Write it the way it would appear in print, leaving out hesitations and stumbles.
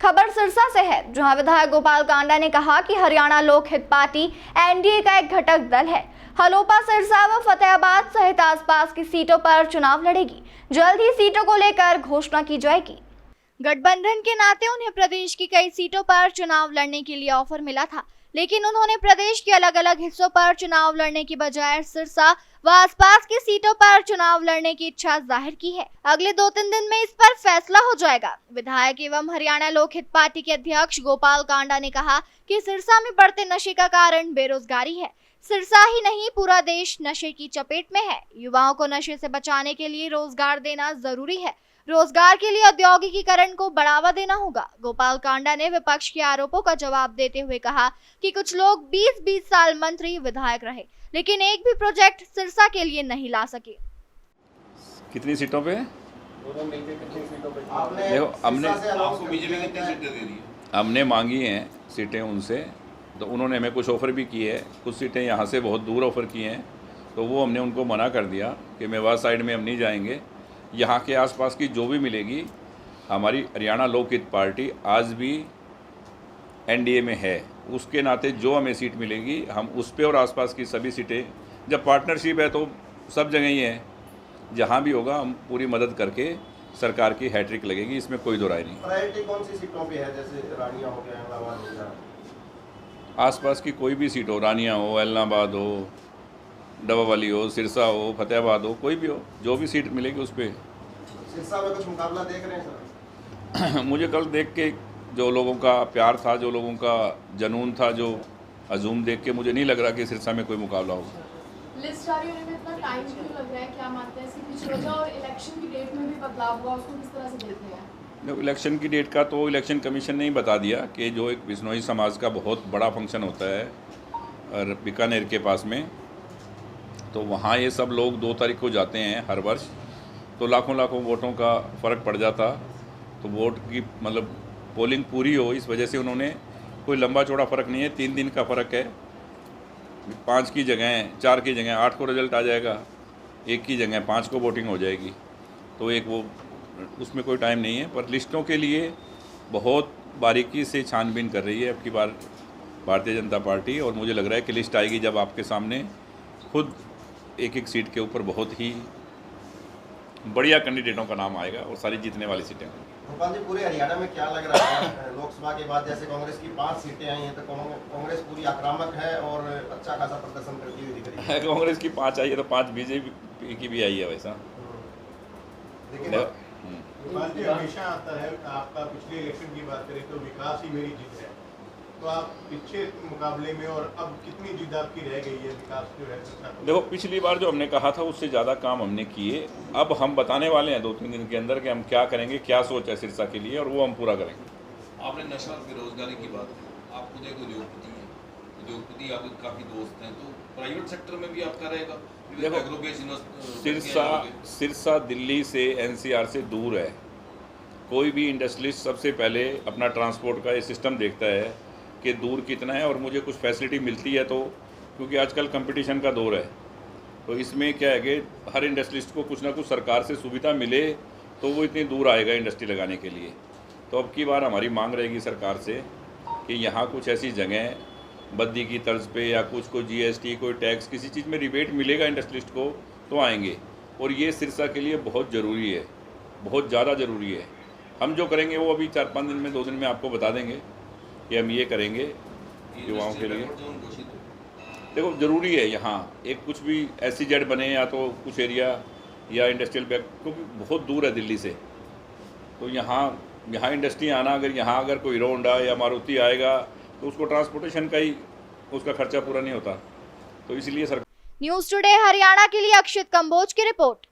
खबर सिरसा से है, जहां विधायक गोपाल कांडा ने कहा कि हरियाणा लोक हित पार्टी एनडीए का एक घटक दल है। हलोपा, सिरसा व फतेहाबाद सहित आसपास की सीटों पर चुनाव लड़ेगी। जल्द ही सीटों को लेकर घोषणा की जाएगी। गठबंधन के नाते उन्हें प्रदेश की कई सीटों पर चुनाव लड़ने के लिए ऑफर मिला था, लेकिन उन्होंने प्रदेश के अलग अलग हिस्सों पर चुनाव लड़ने की बजाय सिरसा व आसपास की सीटों पर चुनाव लड़ने की इच्छा जाहिर की है। अगले 2-3 दिन में इस पर फैसला हो जाएगा। विधायक एवं हरियाणा लोक हित पार्टी के अध्यक्ष गोपाल कांडा ने कहा कि सिरसा में बढ़ते नशे का कारण बेरोजगारी है। सिरसा ही नहीं, पूरा देश नशे की चपेट में है। युवाओं को नशे से बचाने के लिए रोजगार देना जरूरी है। रोजगार के लिए औद्योगिकीकरण को बढ़ावा देना होगा। गोपाल कांडा ने विपक्ष के आरोपों का जवाब देते हुए कहा कि कुछ लोग 20-20 साल मंत्री विधायक रहे, लेकिन एक भी प्रोजेक्ट सिरसा के लिए नहीं ला सके। कितनी सीटों पे? देखो, हमने मांगी हैं सीटें उनसे, तो उन्होंने हमें कुछ ऑफ़र भी की है। कुछ सीटें यहाँ से बहुत दूर ऑफ़र की हैं, तो वो हमने उनको मना कर दिया कि मेवात साइड में हम नहीं जाएंगे। यहाँ के आसपास की जो भी मिलेगी, हमारी हरियाणा लोक हित पार्टी आज भी एनडीए में है, उसके नाते जो हमें सीट मिलेगी हम उस पे और आसपास की सभी सीटें, जब पार्टनरशिप है तो सब जगह ही है, जहाँ भी होगा हम पूरी मदद करके सरकार की हैट्रिक लगेगी, इसमें कोई दो राय नहीं। प्रायोरिटी कौन सी सीटों पे है? जैसे रानिया हो गया, इलाहाबाद हो गया, आसपास की कोई भी सीट हो, रानिया हो, इलाहाबाद हो, डबावाली हो, सिरसा हो, फतेहाबाद हो, कोई भी हो, जो भी सीट मिलेगी उस पर। सिरसा में कुछ मुकाबला देख रहे हैं सर? मुझे कल देख के जो लोगों का प्यार था, जो लोगों का जुनून था, जो हजूम देख के मुझे नहीं लग रहा कि सिरसा में कोई मुकाबला होगा। लिस्ट जारी होने में इतना टाइम क्यों लग रहा है? क्या मानते हैं इसकी कुछ वजह? और इलेक्शन की डेट में भी बदलाव हुआ, उसको किस तरह से देखते हैं? इलेक्शन की डेट का तो इलेक्शन कमीशन ने ही बता दिया कि जो एक बिश्नोई समाज का बहुत बड़ा फंक्शन होता है और बीकानेर के पास में, तो वहाँ ये सब लोग 2 तारीख को जाते हैं हर वर्ष, तो लाखों लाखों वोटों का फ़र्क पड़ जाता। तो वोट की मतलब पोलिंग पूरी हो, इस वजह से उन्होंने, कोई लंबा चौड़ा फ़र्क नहीं है, 3 दिन का फ़र्क है। 5 की जगह 4 की जगह 8 को रिजल्ट आ जाएगा, 1 की जगह 5 को वोटिंग हो जाएगी। तो एक वो, उसमें कोई टाइम नहीं है, पर लिस्टों के लिए बहुत बारीकी से छानबीन कर रही है अब की बार भारतीय जनता पार्टी, और मुझे लग रहा है कि लिस्ट आएगी जब आपके सामने खुद एक सीट के ऊपर बहुत ही बढ़िया कैंडिडेटों का नाम आएगा और सारी जीतने वाली सीटें। गोपाल जी, पूरे हरियाणा में क्या लग रहा है? लोकसभा के बाद जैसे कांग्रेस की 5 सीटें आई हैं, तो कांग्रेस पूरी आक्रामक है और अच्छा खासा प्रदर्शन करती हुई दिख रही है। कांग्रेस की 5 आई है तो 5 बीजेपी की भी आई है वैसा। लेकिन गोपाल जी, हमेशा आता है आपका, पिछले इलेक्शन की बात करें तो विकास ही मेरी जीत है, तो आप पिछले मुकाबले में और अब कितनी जिद आपकी रह गई है विकास जो है? देखो, पिछली बार जो हमने कहा था उससे ज़्यादा काम हमने किए। अब हम बताने वाले हैं 2-3 दिन के अंदर कि हम क्या करेंगे, क्या सोच है सिरसा के लिए, और वो हम पूरा करेंगे। आपने नशा और बेरोजगारी की बात की, आप खुद एक उद्योगपति हैं, उद्योगपति आपके काफ़ी दोस्त हैं, तो प्राइवेट सेक्टर में भी आपका रहेगा? देखो, सिरसा दिल्ली से, एनसीआर से दूर है। कोई भी इंडस्ट्रियलिस्ट सबसे पहले अपना ट्रांसपोर्ट का ये सिस्टम देखता है कि दूर कितना है और मुझे कुछ फैसिलिटी मिलती है, तो क्योंकि आजकल कंपटीशन का दौर है, तो इसमें क्या है कि हर इंडस्ट्रियलिस्ट को कुछ ना कुछ सरकार से सुविधा मिले तो वो इतनी दूर आएगा इंडस्ट्री लगाने के लिए। तो अब की बार हमारी मांग रहेगी सरकार से कि यहाँ कुछ ऐसी जगह बद्दी की तर्ज पे या कुछ कोई जीएसटी, कोई टैक्स, किसी चीज़ में रिबेट मिलेगा इंडस्ट्रियलिस्ट को तो आएंगे, और ये सिरसा के लिए बहुत ज़रूरी है, बहुत ज़्यादा ज़रूरी है। हम जो करेंगे वो अभी 4-5 दिन में, 2 दिन में आपको बता देंगे कि हम ये करेंगे युवाओं के लिए। देखो, ज़रूरी है यहाँ एक कुछ भी SEZ बने, या तो कुछ एरिया या इंडस्ट्रियल बैक, क्योंकि बहुत दूर है दिल्ली से, तो यहाँ इंडस्ट्री आना, अगर कोई हीरो होंडा या मारुति आएगा तो उसको ट्रांसपोर्टेशन का ही उसका खर्चा पूरा नहीं होता, तो इसलिए सरकार। न्यूज़ टुडे हरियाणा के लिए अक्षित कंबोज की रिपोर्ट।